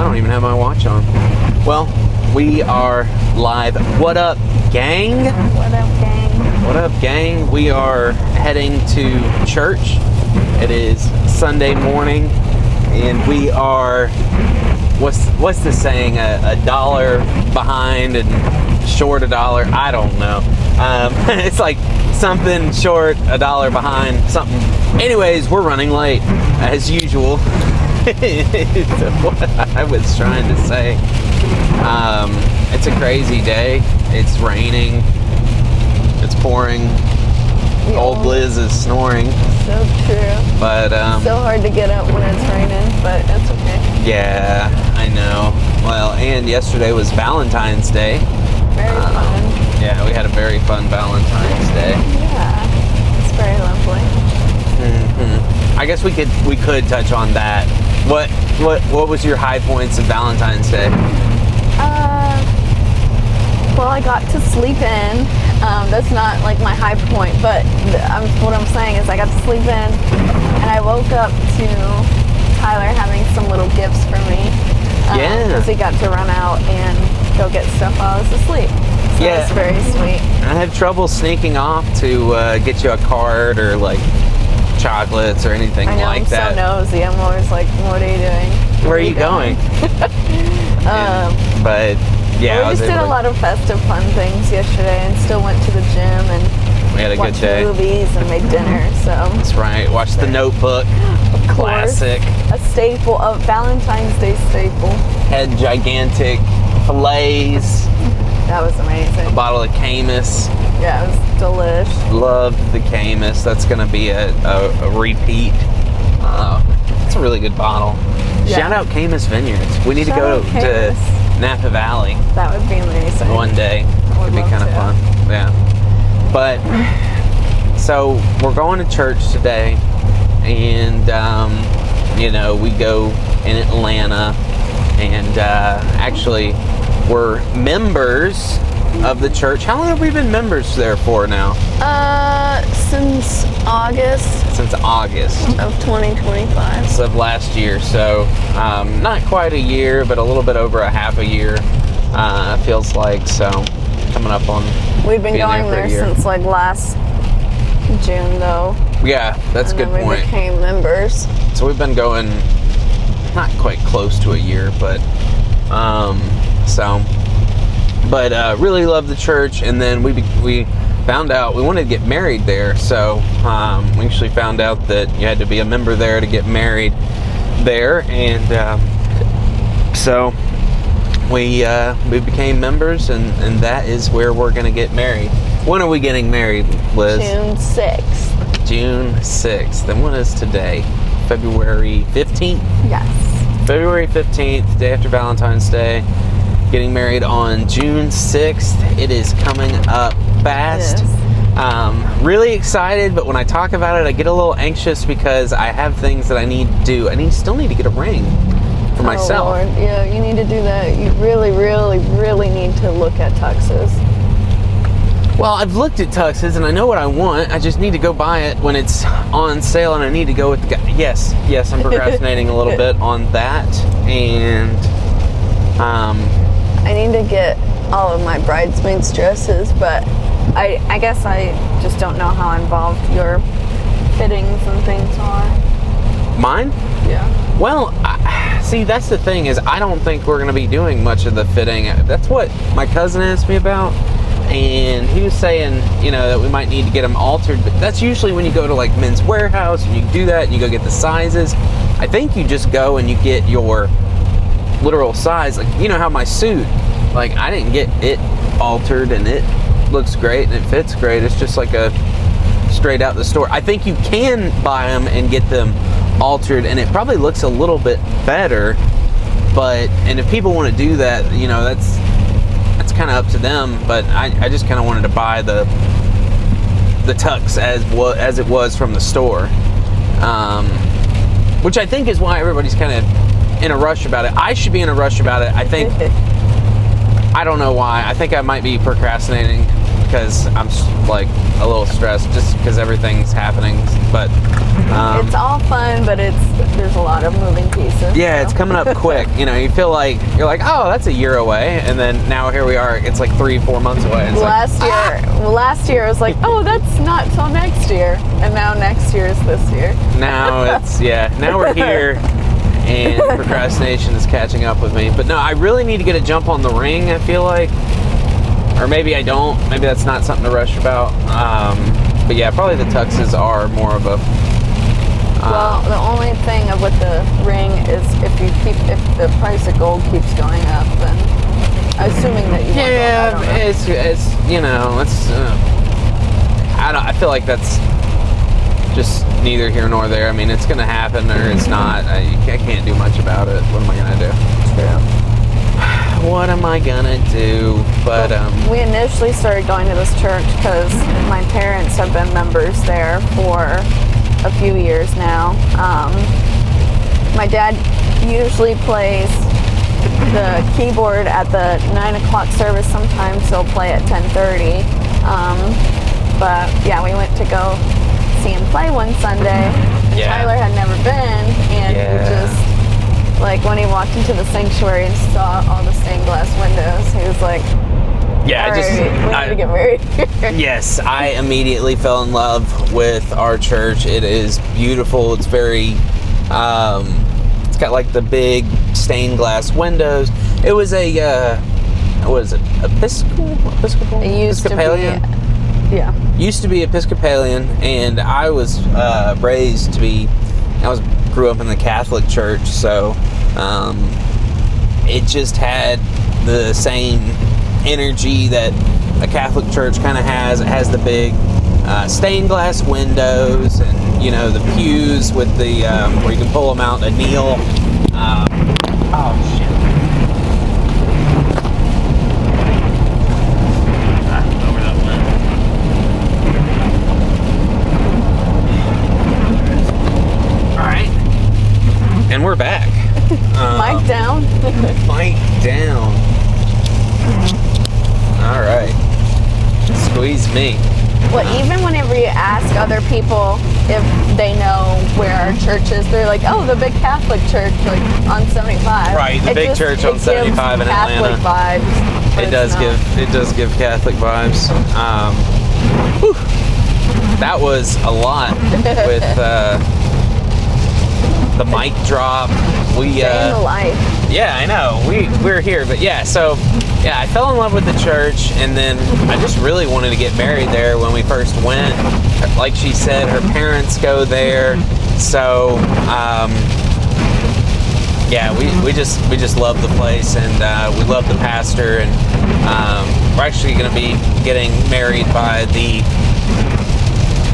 I don't even have my watch on. Well, we are live. What up, gang? What up, gang? What up, gang? We are heading to church. It is Sunday morning, and we are, what's the saying? A dollar behind and short a dollar? I don't know. It's like something short, a dollar behind, something. Anyways, we're running late, as usual. What I was trying to say. It's a crazy day. It's raining. It's pouring. Yeah. Old Liz is snoring. So true. But so hard to get up when it's raining, but it's okay. yeah, I know. Well, and yesterday was Valentine's Day. Very fun. Yeah, we had a very fun Valentine's Day. Yeah, it's very lovely. Mm-hmm. I guess we could touch on that. What was your high points of Valentine's Day? Well, I got to sleep in. That's not like my high point, but what I'm saying is I got to sleep in, and I woke up to Tyler having some little gifts for me. Yeah. Because he got to run out and go get stuff while I was asleep. So Yeah. it's very sweet. I had trouble sneaking off to get you a card or like chocolates or anything I know, like that. I'm so nosy. I'm always like, what are you doing? Where are you going? But yeah, we just did a lot of festive fun things yesterday, and still went to the gym and we had a good watched day. movies and made dinner. So That's right. Watch The Notebook. of course, Classic. a staple, a Valentine's Day staple. Had gigantic fillets. That was amazing. A bottle of Camus. Yeah, it was delish. Loved the Camus. That's going to be a repeat. It's a really good bottle. Yeah. Shout out Camus Vineyards. We need Shout to go out to Camus. Napa Valley That would be amazing. one day. would It'd be love kind of to. fun. Yeah. But so we're going to church today, and we go in Atlanta, and actually we're members of the church. How long have we been members there for now? Since August Since August of 2025. of last year. So not quite a year, but a little bit over a half a year. Feels like. So coming up on. We've been being going for a there year. since like last June, though. Yeah, that's a good And then we point. became members. So we've been going not quite close to a year, but really love the church. And then we found out we wanted to get married there. So we actually found out that you had to be a member there to get married there, and so we became members, and that is where we're going to get married. When are we getting married, Liz? June 6th. June 6th. And what is today? February 15th? Yes. February 15th, day after Valentine's Day. Getting married on June 6th. It is coming up fast. Really excited, but when I talk about it, I get a little anxious because I have things that I need to do. I still need to get a ring for myself. Oh, Lord. Yeah, you need to do that. You really, really, really need to look at tuxes. Well, I've looked at tuxes and I know what I want. I just need to go buy it when it's on sale, and I need to go with the guy. Yes, I'm procrastinating a little bit on that. And I need to get all of my bridesmaids' dresses, but I guess I just don't know how involved your fittings and things are. mine? Yeah. Well, see, that's the thing, is I don't think we're going to be doing much of the fitting. That's what my cousin asked me about, and he was saying, that we might need to get them altered, but that's usually when you go to like Men's Warehouse and you do that and you go get the sizes. I think you just go and you get your literal size. Like, how my suit, like, I didn't get it altered, and it looks great and it fits great. It's just like a straight out the store. I think you can buy them and get them altered, and it probably looks a little bit better, and if people want to do that, that's kind of up to them. But I just kind of wanted to buy the tux as it was from the store, which I think is why everybody's kind of in a rush about it. I should be in a rush about it. I think I don't know why. I think I might be procrastinating because I'm like a little stressed just because everything's happening. But it's all fun, but there's a lot of moving pieces. yeah, so. it's coming up quick. You know, you feel like you're like, oh, that's a year away, and then now here we are. It's like 3-4 months away. It's last year I was like, oh, that's not till next year, and now next year is this year. Now now we're here, and procrastination is catching up with me. But no, I really need to get a jump on the ring. I feel like, or maybe I don't. Maybe that's not something to rush about. But yeah, probably the tuxes are more of a. Well, the only thing with the ring is if the price of gold keeps going up, then assuming that you Yeah, want gold, it's you know, it's I feel like that's just neither here nor there. I mean, it's gonna happen or it's not. I can't do much about it. What am I gonna do? True. What am I gonna do? But we initially started going to this church because my parents have been members there for a few years now. My dad usually plays the keyboard at the 9 o'clock service. Sometimes he'll play at 10:30. But yeah, we went to go see him play one Sunday. And Yeah. Tyler had never been, and he just, like, when he walked into the sanctuary and saw all the stained glass windows, he was like, yeah, all right, we need to get married here. Yes, I immediately fell in love with our church. It is beautiful. It's very, it's got like the big stained glass windows. It was a, what is it, Episcopal? It used Episcopalian? to be, yeah. Used to be Episcopalian, and I was raised to be. Grew up in the Catholic Church, so it just had the same energy that a Catholic church kind of has. It has the big stained glass windows, and you know, the pews with the where you can pull them out and kneel. Oh shit. And we're back. Mic down. Mic down. All right. Squeeze me. Well, even whenever you ask other people if they know where our church is, they're like, oh, the big Catholic church, like on 75. Right, the big church on 75 in Atlanta. Catholic vibes. It does give Catholic vibes. Whew. That was a lot with the mic drop. We Day in the life. yeah, I know. We're here, but yeah, so yeah, I fell in love with the church, and then I just really wanted to get married there when we first went. Like she said, her parents go there, so yeah, we just love the place, and we love the pastor, and we're actually going to be getting married by the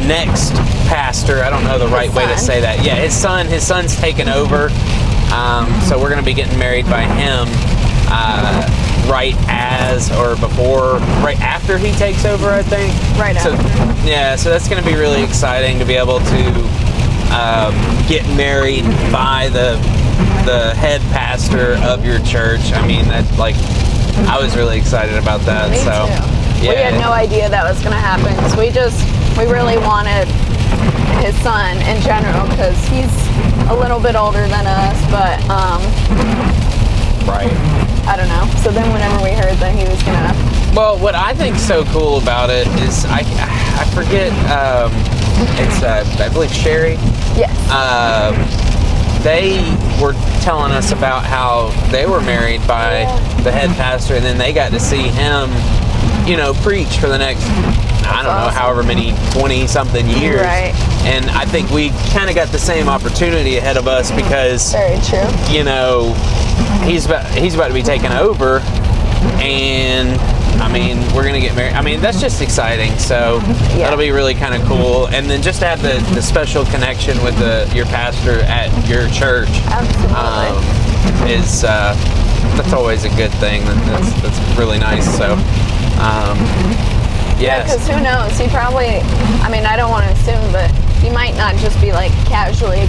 next pastor. I don't know the right way to say that. Yeah, his son's taken over, so we're going to be getting married by him right after he takes over, I think. Right so, after. Yeah, so that's going to be really exciting to be able to get married by the head pastor of your church. I mean, that, like, I was really excited about that. Me so too. yeah. We had no idea that was going to happen, because we really wanted his son in general, because he's a little bit older than us, but right. I don't know. So then whenever we heard that he was gonna, well, what I think's so cool about it is I forget, it's I believe Sherry. yes, They were telling us about how they were married by the head pastor, and then they got to see him, you know, preach for the next, I don't know, however many 20-something years. Right. And I think we kind of got the same opportunity ahead of us, because, very true. you know, he's about to be taken over, and I mean, we're gonna get married. I mean, that's just exciting. So Yeah. that'll be really kind of cool. And then just to have the special connection with your pastor at your church, Absolutely. is that's always a good thing. That's really nice. So Yeah, yes. because who knows? He probably, I mean, I don't want to assume, but he might not just be like casually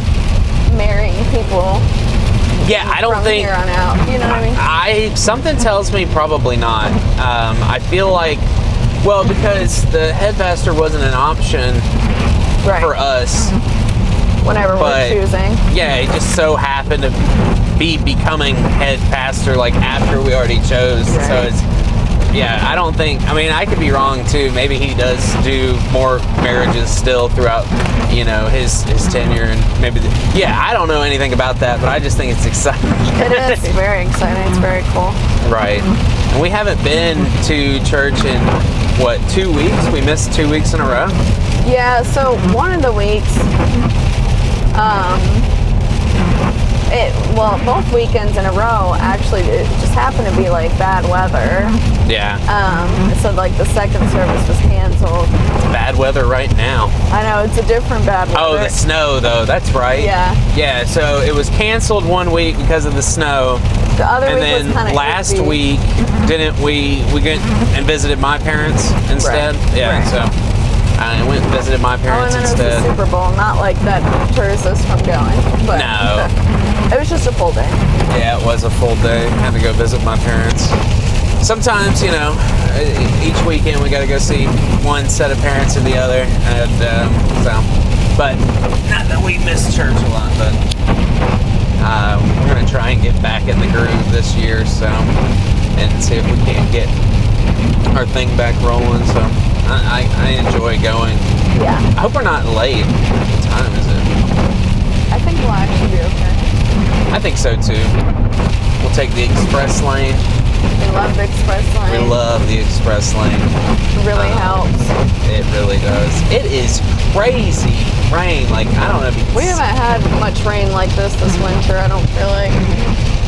marrying people. Yeah, I don't from think. here on out. You know what I mean? Something tells me probably not. I feel like Well, because the head pastor wasn't an option Right. for us. Whenever But, we're choosing. yeah, he just so happened to be becoming head pastor like after we already chose. Right. So it's, yeah, I don't think, I mean, I could be wrong too. Maybe he does do more marriages still throughout, you know, his tenure, and maybe, I don't know anything about that, but I just think it's exciting. It is very exciting. It's very cool. Right. And we haven't been to church in, what, 2 weeks? We missed 2 weeks in a row? Yeah, so one of the weeks, both weekends in a row, actually, it just happened to be like bad weather. Yeah. So like the second service was canceled. It's bad weather right now. I know, it's a different bad weather. Oh, the snow, though. That's right. Yeah. Yeah, so it was canceled 1 week because of the snow. The other And week then was kind of last week, didn't we went and visited my parents instead? Right. Yeah, Right. so I went and visited my Oh, and parents then it was instead. the Super Bowl. Not like that deters us from going. But No. it was just a full day. Yeah, it was a full day. Had to go visit my parents. Sometimes, you know, each weekend we got to go see one set of parents or the other, and but not that we miss church a lot, but we're gonna try and get back in the groove this year, so, and see if we can't get our thing back rolling. So I enjoy going. Yeah. I hope we're not late. What time is it? I think we'll actually be okay. I think so too. We'll take the express lane. We love the express lane. We love the express lane. It really helps. It really does. It is crazy rain. Like, I don't know if you can We haven't had much rain like this winter, I don't feel like.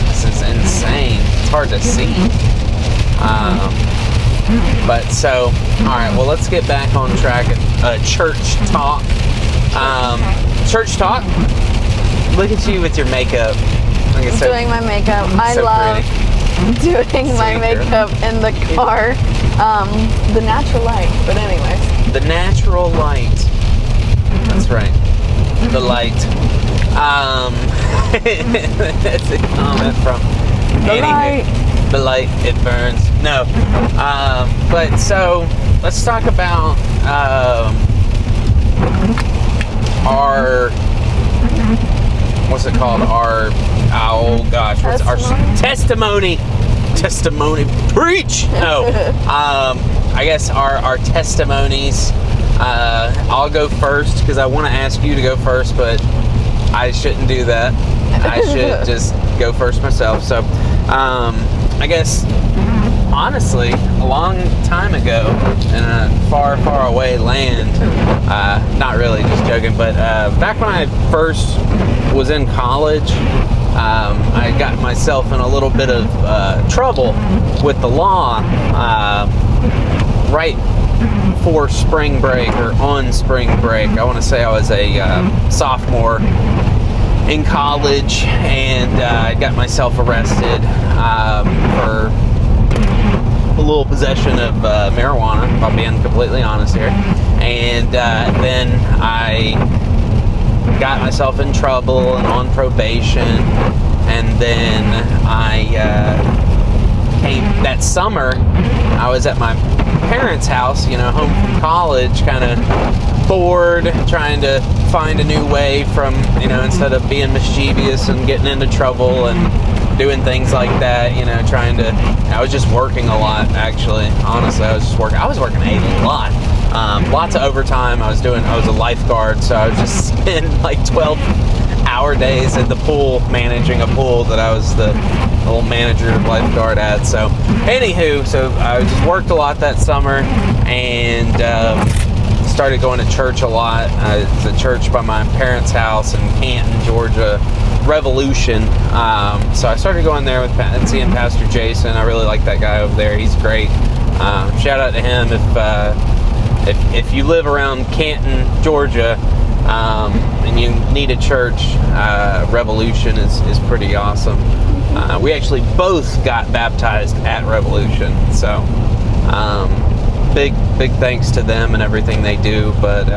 This is insane. It's hard to see. But so, all right, well, let's get back on track at church talk. Church talk? Look at you with your makeup. Look, it's Doing my makeup. I so love doing my Sweet girl. makeup in the car. The natural light. But anyways. The natural light. That's right. The light. That's a comment from The light. The light, it burns. No. But so let's talk about our, what's it called? Oh gosh, what's our testimony? Testimony. Preach! No. I guess our testimonies. I'll go first because I want to ask you to go first, but I shouldn't do that. I should just go first myself. So, I guess, honestly, a long time ago in a far, far away land, not really, just joking, but back when I first was in college, I got myself in a little bit of trouble with the law right for spring break or on spring break. I want to say I was a sophomore in college, and I got myself arrested for a little possession of marijuana, if I'm being completely honest here. And then I got myself in trouble and on probation, and then I came that summer. I was at my parents' house, you know, home from college, kind of bored, trying to find a new way from, you know, instead of being mischievous and getting into trouble and doing things like that, you know, I was just working a lot, actually. Honestly, I was working a lot. Lots of overtime. I was a lifeguard, so I was just spending like 12-hour days at the pool, managing a pool that I was the little manager of lifeguard at. So, anywho, I just worked a lot that summer, and started going to church a lot. It's a church by my parents' house in Canton, Georgia, Revolution. So I started going there and seeing Pastor Jason. I really like that guy over there. He's great. Shout out to him if you live around Canton, Georgia, and you need a church. Revolution is pretty awesome. We actually both got baptized at Revolution, so big thanks to them and everything they do. But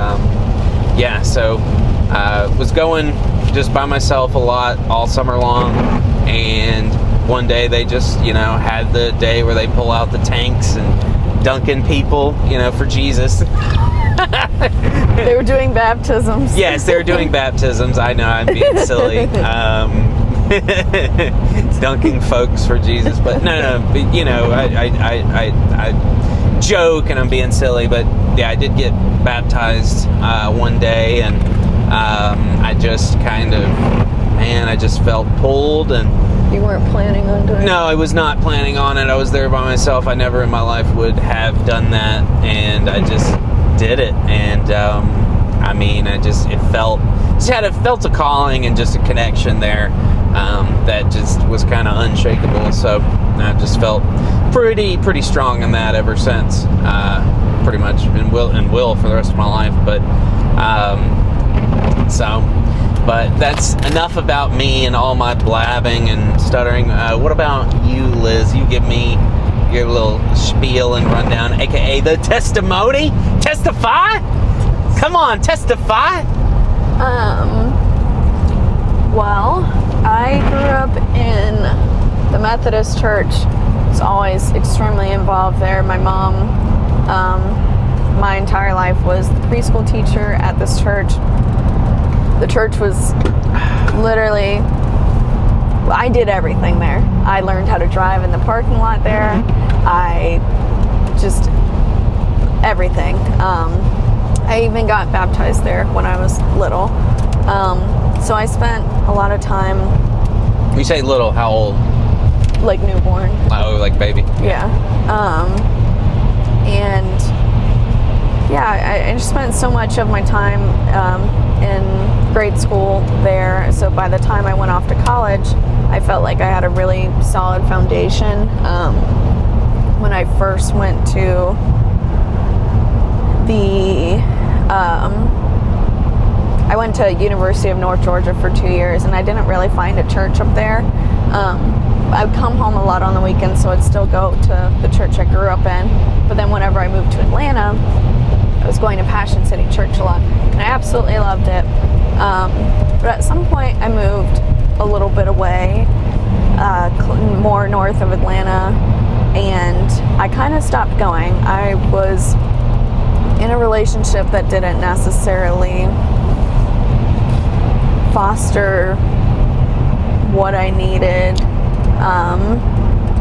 yeah, so was going just by myself a lot all summer long, and one day they just, you know, had the day where they pull out the tanks and dunking people, for Jesus. They were doing baptisms. Yes, they were doing baptisms. I know, I'm being silly. Dunking folks for Jesus, but no. But, I joke and I'm being silly, but yeah, I did get baptized one day, and I just I just felt pulled. And you weren't planning on doing it? No, I was not planning on it. I was there by myself. I never in my life would have done that, and I just did it. And it felt a calling and just a connection there that just was kind of unshakable. So I just felt pretty strong in that ever since, pretty much, and will for the rest of my life. But that's enough about me and all my blabbing and stuttering. What about you, Liz? You give me your little spiel and rundown, aka the testimony. Testify? Come on, testify. Well, I grew up in the Methodist church. Was always extremely involved there. My mom, my entire life, was the preschool teacher at this church. The church was literally, I did everything there. I learned how to drive in the parking lot there. Everything. I even got baptized there when I was little. So I spent a lot of time. You say little, how old? Like newborn. Oh, like baby. Yeah. I just spent so much of my time in grade school there. So by the time I went off to college, I felt like I had a really solid foundation. When I first went to I went to University of North Georgia for 2 years, and I didn't really find a church up there. I'd come home a lot on the weekends, so I'd still go to the church I grew up in. But then whenever I moved to Atlanta, I was going to Passion City Church a lot, and I absolutely loved it. But at some point, I moved a little bit away, more north of Atlanta, and I kind of stopped going. I was in a relationship that didn't necessarily foster what I needed,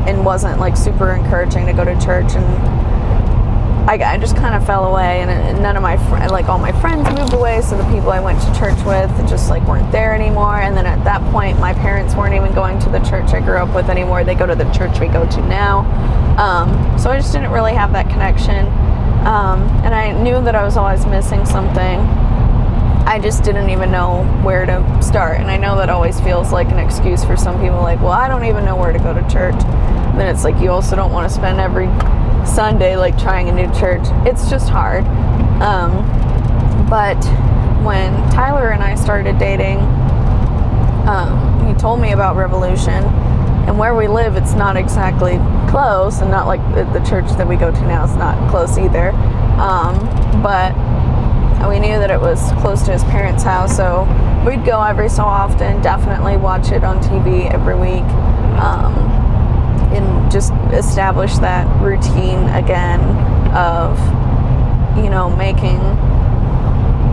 and wasn't like super encouraging to go to church, and I just kind of fell away, and none of my all my friends moved away, so the people I went to church with just weren't there anymore. And then at that point, my parents weren't even going to the church I grew up with anymore. They go to the church we go to now. So I just didn't really have that connection, and I knew that I was always missing something. I just didn't even know where to start. And I know that always feels like an excuse for some people, like, well, I don't even know where to go to church. And then it's like, you also don't want to spend every Sunday trying a new church. It's just hard. But when Tyler and I started dating, he told me about Revolution, and where we live, it's not exactly close, and not like the church that we go to now is not close either. But we knew that it was close to his parents' house, so we'd go every so often, definitely watch it on TV every week, and just establish that routine again of, making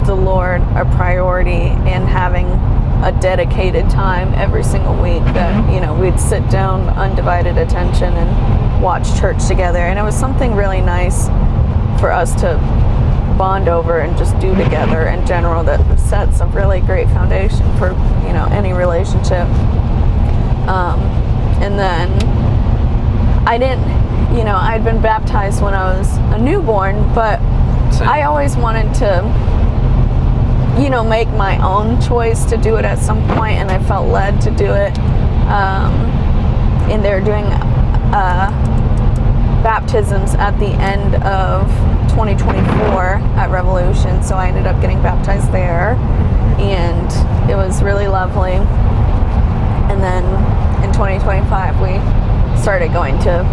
the Lord a priority and having a dedicated time every single week that, we'd sit down, undivided attention, and watch church together. And it was something really nice for us to bond over and just do together in general that sets a really great foundation for any relationship. And then I'd been baptized when I was a newborn, but Same. I always wanted to make my own choice to do it at some point, and I felt led to do it. And they're doing baptisms at the end of 2024 at Revolution, so I ended up getting baptized there, and it was really lovely. And then in 2025 we started going to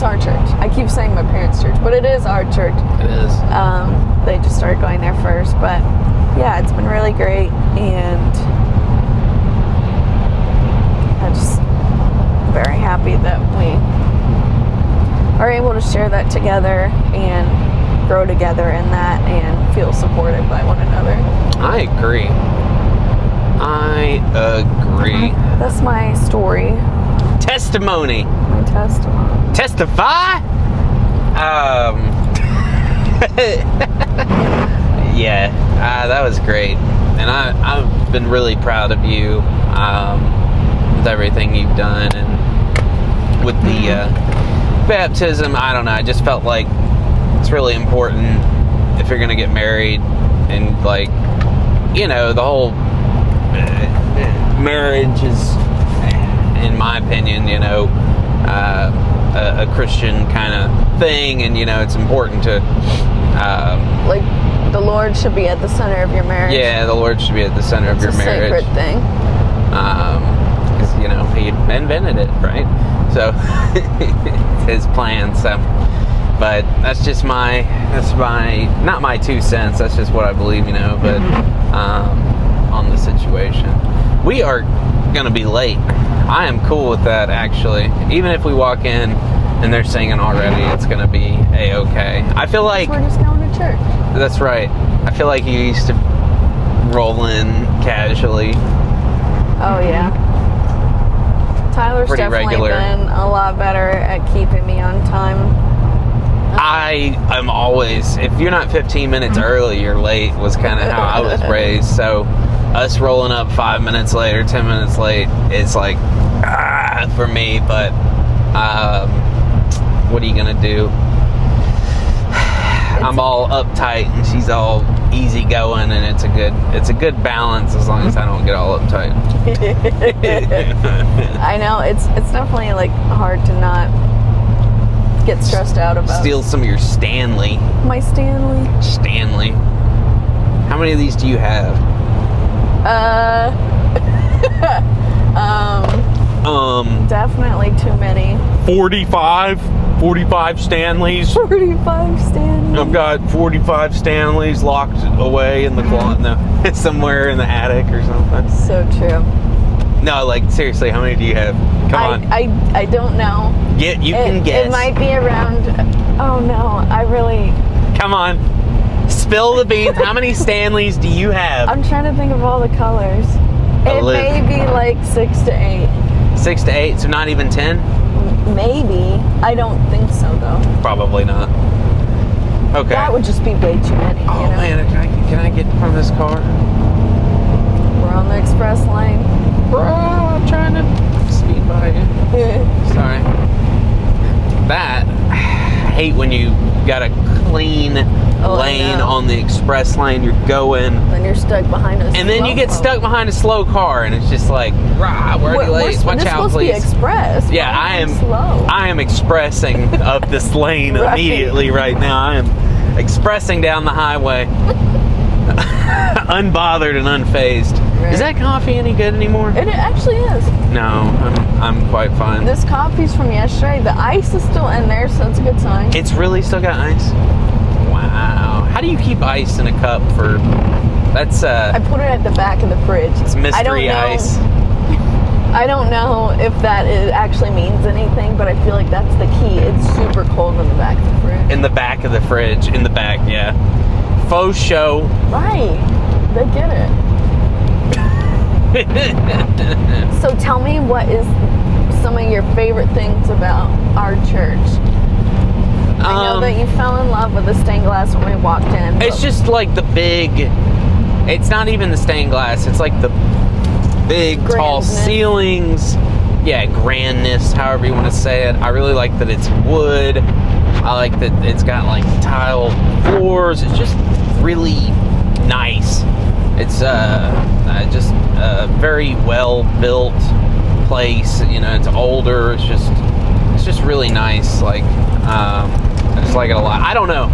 our church. I keep saying my parents' church, but it is our church. It is. They just started going there first, but yeah, it's been really great, and I'm just very happy that we are able to share that together and grow together in that and feel supported by one another. I agree. That's my story. Testimony. My testimony. Testify? Yeah, that was great. And I've been really proud of you with everything you've done. And with the baptism, I don't know, I just felt like it's really important if you're going to get married. And, like, you know, the whole marriage is, in my opinion, you know, a Christian kind of thing, and, you know, it's important to like, the Lord should be at the center of your marriage. Yeah, the Lord should be at the center of your marriage. It's a sacred thing. Because, you know, he invented it, right? So it's his plan. So, but that's just not my 2 cents. That's just what I believe, you know. But on the situation, we are gonna be late. I am cool with that, actually. Even if we walk in and they're singing already, it's gonna be a-okay. I feel like we're just going to church. That's right. I feel like you used to roll in casually. Oh yeah. Tyler's Pretty definitely regular. been a lot better at keeping me on time. I am always, if you're not 15 minutes early, you're late, was kind of how I was raised. So us rolling up 5 minutes late or 10 minutes late, it's like, for me. But what are you going to do? I'm all uptight and she's all easygoing, and it's a good balance as long as I don't get all uptight. I know, it's definitely like hard to not get stressed out about. Steal some of your Stanley. My Stanley. How many of these do you have? Definitely too many. 45 Stanleys. 45 Stanleys. I've got 45 Stanleys locked away in the closet, somewhere in the attic or something. So true. No, like, seriously, how many do you have? Come on. I don't know. You can guess. It might be around. Oh no, I really. Come on. Spill the beans. How many Stanleys do you have? I'm trying to think of all the colors. It may be like 6 to 8. 6 to 8, so not even 10? Maybe. I don't think so, though. Probably not. Okay. That would just be way too many. Oh, you know? man, can I get in front of this car? We're on the express lane. Bro, I'm trying to speed by you. Sorry. I hate when you got a clean lane on the express lane. You're going. Then you're stuck behind us. And then you get stuck behind a slow car, and it's just like, rah, we're already late. Watch out, please. We're supposed to be express. Yeah, I am expressing up this lane Right. immediately right now. I am expressing down the highway, unbothered and unfazed. Right. Is that coffee any good anymore? It actually is. No, I'm quite fine. This coffee's from yesterday. The ice is still in there, so that's a good sign. It's really still got ice? Wow. How do you keep ice in a cup for... That's I put it at the back of the fridge. It's mystery ice. I don't know if that actually means anything, but I feel like that's the key. It's super cold in the back of the fridge. In the back of the fridge. In the back, yeah. Faux show. Right. They get it. So tell me, what is some of your favorite things about our church? I know that you fell in love with the stained glass when we walked in. It's just like the big... It's not even the stained glass. It's like the big, tall ceilings. Yeah, grandness, however you want to say it. I really like that it's wood. I like that it's got like tile floors. It's just really nice. It's just a very well built place. You know, it's older. It's just really nice. Like, I just like it a lot. I don't know.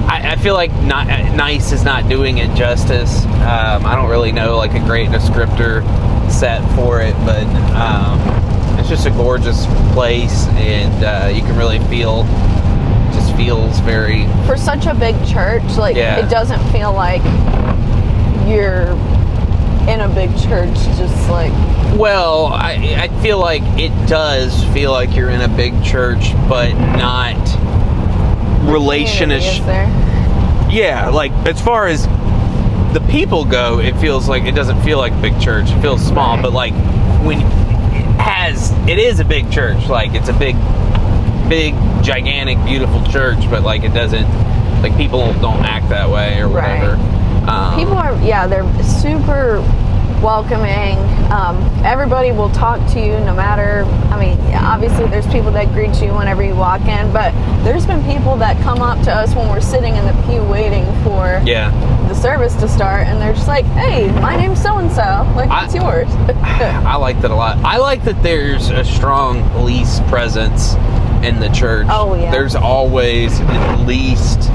I feel like nice is not doing it justice. I don't really know like a great descriptor set for it, but it's just a gorgeous place, and you can really feel. Just feels very. For such a big church, like it doesn't feel like you're in a big church, just like. Well, I feel like it does feel like you're in a big church, but not relation-ish. Is there? Yeah, like as far as the people go, it feels like it doesn't feel like a big church. It feels small, Right. but like when it is a big church. Like it's a big, gigantic, beautiful church, but like it doesn't, like people don't act that way or whatever. Right. People are, they're super welcoming. Everybody will talk to you no matter, I mean, obviously there's people that greet you whenever you walk in, but there's been people that come up to us when we're sitting in the pew waiting for the service to start, and they're just like, hey, my name's so-and-so, like, what's yours? I like that a lot. I like that there's a strong police presence in the church. Oh, yeah. There's always at least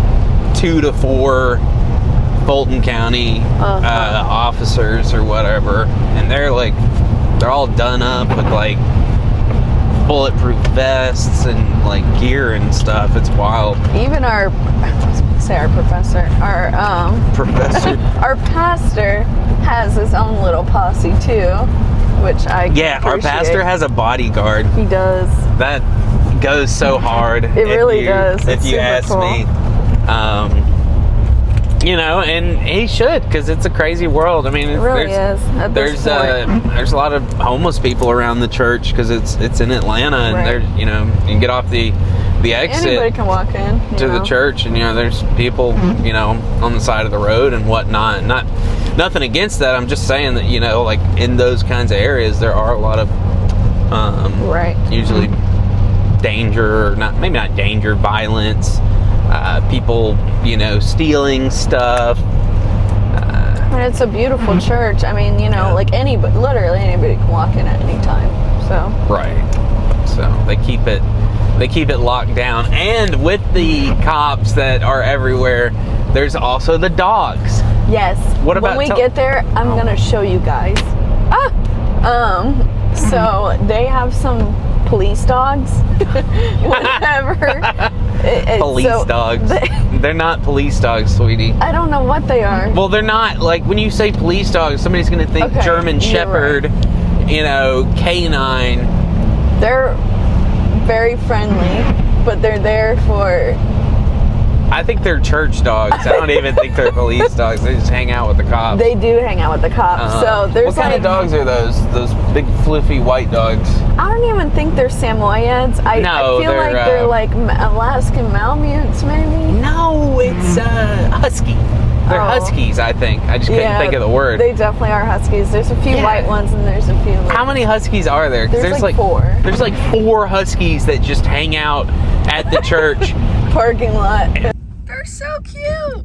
2 to 4 Fulton County officers or whatever, and they're all done up with like bulletproof vests and like gear and stuff. It's wild. Even our professor, Professor, our pastor has his own little posse too, which I our pastor has a bodyguard. He does. That goes so hard. It really does. If you ask me. And he should, because it's a crazy world. I mean, it really is. There's a lot of homeless people around the church because it's in Atlanta, and right. You get off the exit. Anybody can walk in to the church, and there's people on the side of the road and whatnot. Nothing against that. I'm just saying that like in those kinds of areas there are a lot of usually danger, or maybe not danger, violence. People, stealing stuff. And it's a beautiful church. I mean, like literally anybody can walk in at any time. So right. So they keep it locked down. And with the cops that are everywhere, there's also the dogs. Yes. What about when we get there? I'm gonna show you guys. So they have some police dogs. Whatever. Police dogs. They're not police dogs, sweetie. I don't know what they are. Well, they're not. Like, when you say police dogs, somebody's going to think German Shepherd, right. Canine. They're very friendly, but they're there for... I think they're church dogs. I don't even think they're police dogs. They just hang out with the cops. They do hang out with the cops. So there's what kind of dogs are those? Those big fluffy white dogs? I don't even think they're Samoyeds. I feel like they're like Alaskan Malamutes, maybe. No, it's husky. They're huskies, I think. I just couldn't think of the word. They definitely are huskies. There's a few white ones, and there's a few. How many huskies are there? There's like 4. There's like 4 huskies that just hang out at the church parking lot. They're so cute.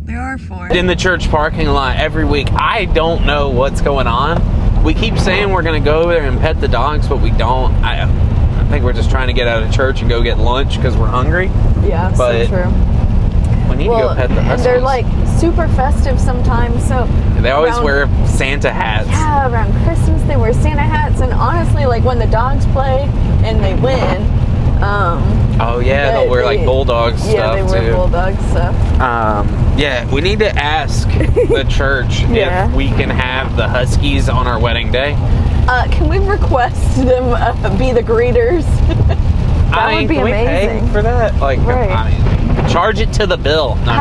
There are 4 in the church parking lot every week. I don't know what's going on. We keep saying we're going to go there and pet the dogs, but we don't. I think we're just trying to get out of church and go get lunch because we're hungry. Yeah, but so true. We need to go pet the huskies. And they're like super festive sometimes. So they always wear Santa hats. Yeah, around Christmas they wear Santa hats, and honestly, like when the dogs play and they win. They'll wear like bulldog stuff too. Yeah, they wear bulldog stuff. We need to ask the church if we can have the huskies on our wedding day. Can we request them be the greeters? That would be can amazing. We pay for that? Like, charge it to the bill. No,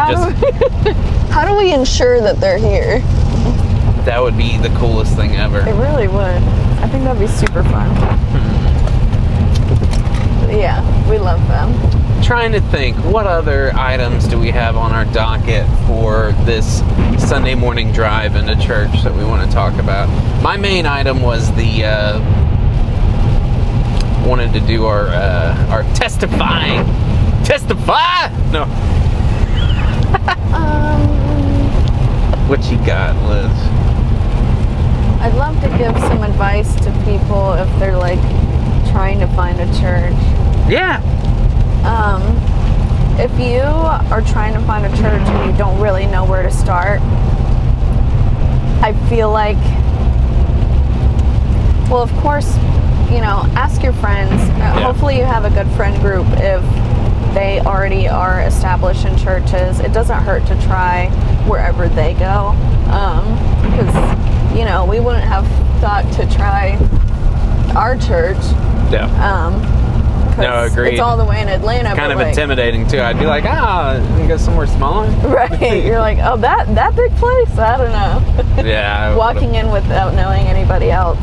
how do we ensure that they're here? That would be the coolest thing ever. It really would. I think that'd be super fun. Yeah, we love them. Trying to think, what other items do we have on our docket for this Sunday morning drive into church that we want to talk about? My main item was wanted to do our testifying. Testify? No. What you got, Liz? I'd love to give some advice to people if they're like trying to find a church. Yeah. If you are trying to find a church and you don't really know where to start, I feel like, well, of course, ask your friends. Hopefully you have a good friend group if they already are established in churches. It doesn't hurt to try wherever they go. Because, we wouldn't have thought to try our church. Yeah. No, agreed. It's all the way in Atlanta. Kind but of like, intimidating too. I'd be like, you can go somewhere smaller. Right. You're like, oh, that big place? I don't know. Yeah. Walking in without knowing anybody else.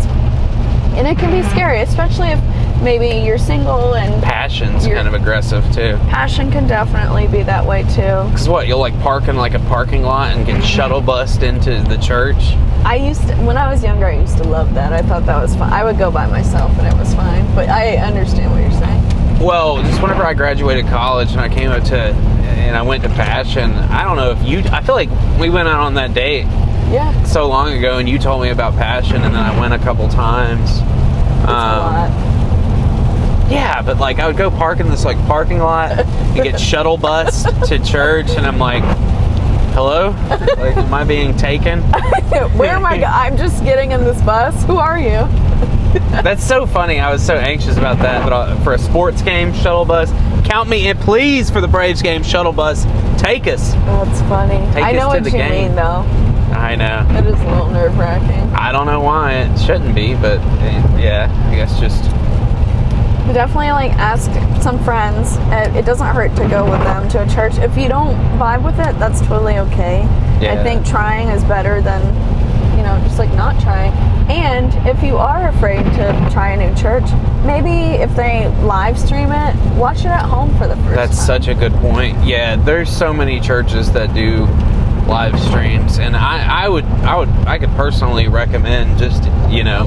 And it can be scary, especially if maybe you're single and Passion's kind of aggressive too. passion can definitely be that way too. Because what, you'll like park in like a parking lot and get shuttle bussed into the church? When I was younger, I used to love that. I thought that was fun. I would go by myself and it was fine. But I understand what you're saying. Well, just whenever I graduated college and I came up and I went to Passion, I don't know if I feel like we went out on that date so long ago and you told me about Passion and then I went a couple times. It's a lot. Yeah, but like I would go park in this like parking lot and get shuttle bussed to church and I'm like, hello? Like, am I being taken? Where am I I'm just getting in this bus. Who are you? That's so funny. I was so anxious about that. But for a sports game, shuttle bus, count me in, please, for the Braves game, shuttle bus. Take us. That's funny. I know what you mean, though. I know. It is a little nerve-wracking. I don't know why. It shouldn't be, but yeah, I guess just... But definitely, like, ask some friends. It doesn't hurt to go with them to a church. If you don't vibe with it, that's totally okay. Yeah. I think trying is better than, just like not trying. And if you are afraid to try a new church, maybe if they live stream it, watch it at home for the first time. That's such a good point. Yeah, there's so many churches that do live streams, and I could personally recommend just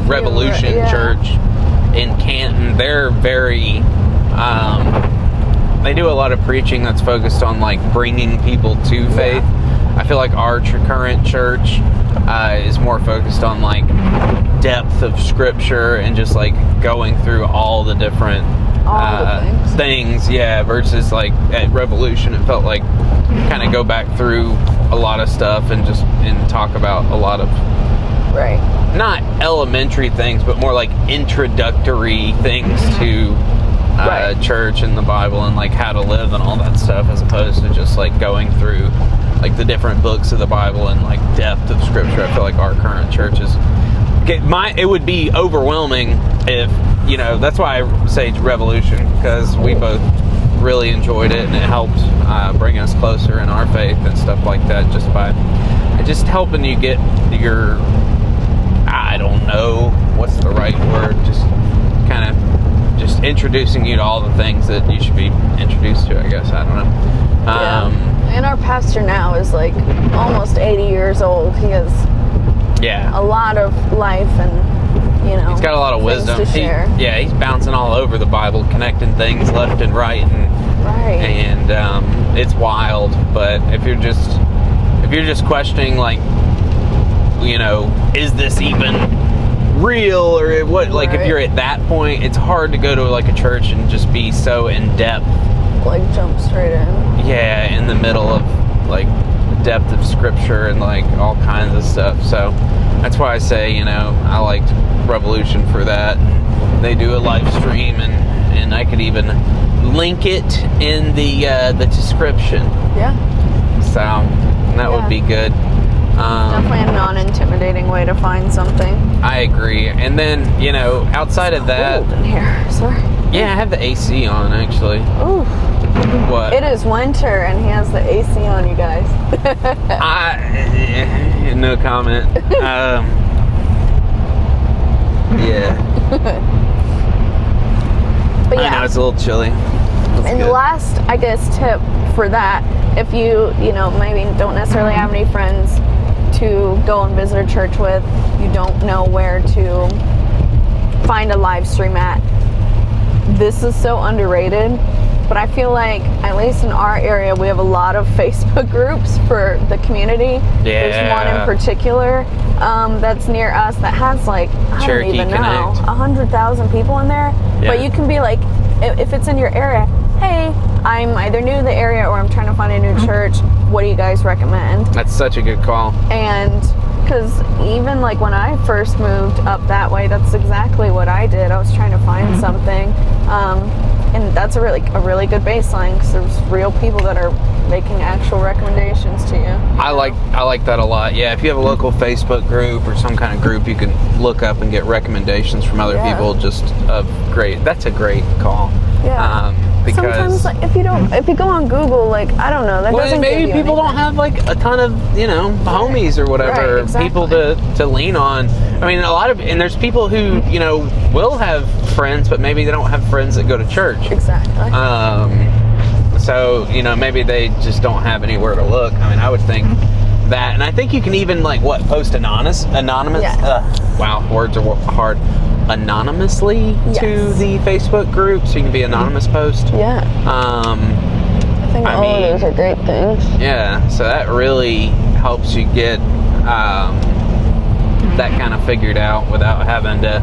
Revolution Church in Canton. They're very they do a lot of preaching that's focused on like bringing people to faith. I feel like our current church is more focused on like depth of scripture and just like going through all the different things, versus like at Revolution it felt like kind of go back through a lot of stuff and talk about a lot of not elementary things but more like introductory things to church and the Bible and like how to live and all that stuff, as opposed to just like going through like the different books of the Bible and like depth of scripture. I feel like our current churches it would be overwhelming if that's why I say Revolution, because we both really enjoyed it and it helped bring us closer in our faith and stuff like that, just helping you get your, I don't know what's the right word, just kind of just introducing you to all the things that you should be introduced to, I guess. I don't know. And our pastor now is like almost 80 years old. He has a lot of life and he's got a lot of wisdom to share. He's bouncing all over the Bible, connecting things left and right, and it's wild. But if you're just questioning like is this even real or what, like if you're at that point, it's hard to go to like a church and just be so in depth, like jump straight in in the middle of like depth of scripture and like all kinds of stuff. So that's why I say I liked Revolution for that. They do a live stream and I could even link it in the description. So that would be good. Definitely a non-intimidating way to find something. I agree. And then outside of that, cold in here. Sorry. Yeah, I have the AC on actually. Ooh. What? It is winter and he has the AC on, you guys. No comment. But I know it's a little chilly. And the last, I guess, tip for that, if you maybe don't necessarily have any friends to go and visit a church with, you don't know where to find a live stream at, this is so underrated. But I feel like, at least in our area, we have a lot of Facebook groups for the community. There's one in particular that's near us that has like, I don't even know, 100,000 people in there. But you can be like, if it's in your area, hey, I'm either new to the area or I'm trying to find a new church. What do you guys recommend? That's such a good call. And because even like when I first moved up that way, that's exactly what I did. I was trying to find something. And that's a really good baseline, because there's real people that are making actual recommendations to you. I like that a lot. Yeah, if you have a local Facebook group or some kind of group, you can look up and get recommendations from other people. That's a great call. Yeah. Because sometimes, like, if you go on Google, like, I don't know, that doesn't maybe give you people don't anything. have like a ton of homies or whatever, Right, exactly. people to lean on. I mean, and there's people who will have friends, but maybe they don't have friends that go to church. Exactly. So maybe they just don't have anywhere to look. I mean, I would think that, and I think you can even post anonymous. Yeah. Wow, words are hard. Anonymously to the Facebook group, so you can be anonymous post. Yeah. I think all of those are great things. Yeah, so that really helps you get that kind of figured out without having to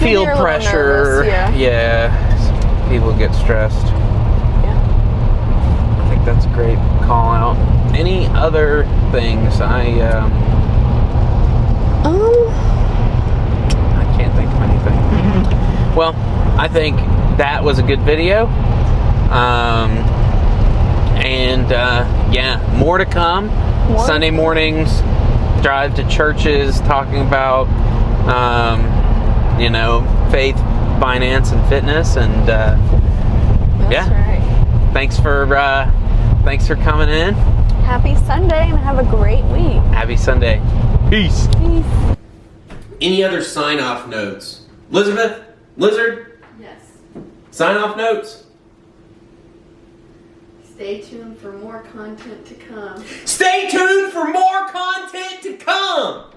feel pressure. Nervous, yeah, people get stressed. Yeah. I think that's a great call out. Any other things? I can't think of anything. Well, I think that was a good video. More to come. Sunday mornings, drive to churches talking about, faith, finance, and fitness. And That's right. thanks for coming in. Happy Sunday and have a great week. Happy Sunday. Peace. Peace. Any other sign-off notes? Elizabeth? Lizard? Yes. Sign-off notes? Stay tuned for more content to come. Stay tuned for more content to come!